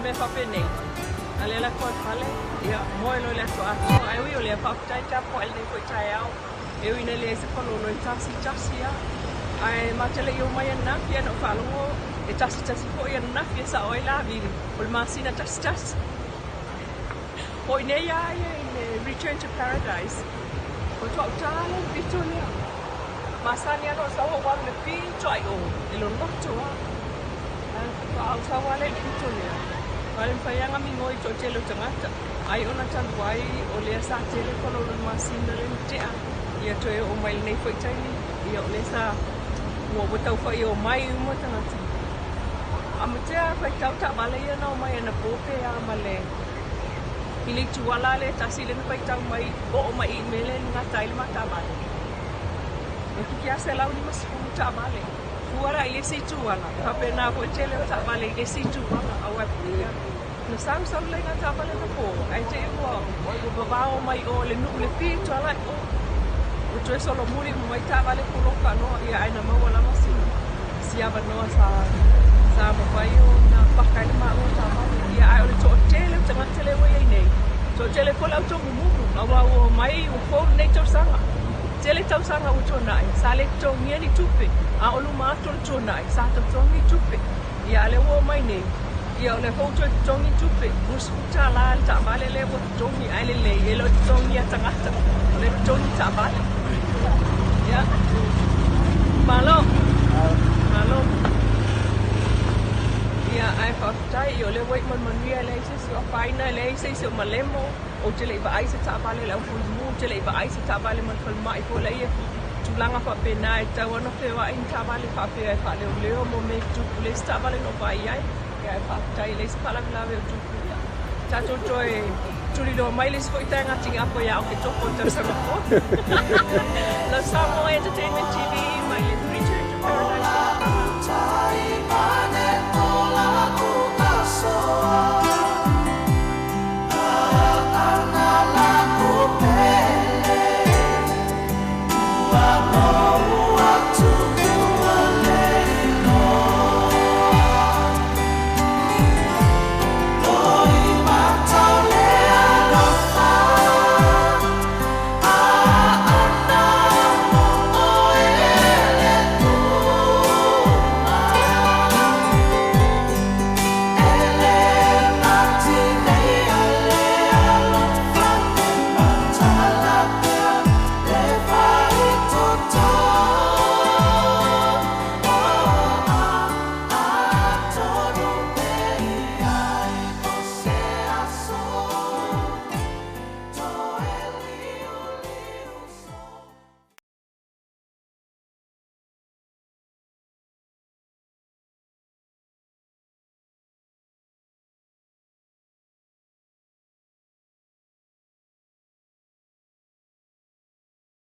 me whapene. Ale la koe pale, ia moe lo le toa ato, ai ui o le whaptai tapo ele nei koe tai au. E ui ne le se palono e tasi a. Ai matele i o mai ana, pia no whalongo, e tasi po i ana, pia sa oi la viri. O le masina tasi. Hoi nei ai e Return to Paradise. O tua utale, pito lea. Masani ano sa o wang le pito ai o, ilo loto a. Au sa wale pito lea. Wale mpayanga mingoi to telo tangata. Ai ona tanwai o lea sa tele kono le masina le mtea. Ia toe o mai nei foi taini. Ia o le sa mua watau fai o mai umo tangata. Amatea fai tau ta wale ia na o mai ana pope a male. Ili tuala le tasi le fai tau mai o mai I mele ngata ile mata wale. E kiki a se lau ni masifu ta wale. Fuara ile si tuala. Hape na po tele ta wale ile si tuala. Au e pia. Na sau le ngata wale na po. Ai te ua. Babao mai o le nuku le pi tuala o. O tue solo muri mai ta vale kuroka no ia aina maua la masina. Siava noa sa mawai o na pakai le maa o ta vale. Ia ai o le toa tele o tanga tele wai ai nei. Toa tele kola o tongu munu. Awa o mai o fōru nei tau sanga. Tele tau sanga o tō nai. Sa le tō ngia ni tupe. A olu maato le tō nai. Sa tō ni tupe. Ia le o mai nei. Ia o le houto tō ni tupe. Muskuta la le ta vale le o tō ni aile le. E lo tō ni a tangata. O le tō ni ta vale. Ya, malo. Ya, ai whaftai o le wait manuia le se o whaina le se o malemo o te le iwa ai se tāpale lau fulimu, te le iwa ai se tāpale man whalmai po le ia tulanga whapena e tau ana whewa in tāpale whapea e whale o leo mo me tuku le se tāpale no vai ai. Ya, ai whaftai le se palawilawe o tuku ia. Tato toi tuli lo mai le se fo itai ngati ngā po ia o ke toko tau sama po. La Samoa Entertainment TV.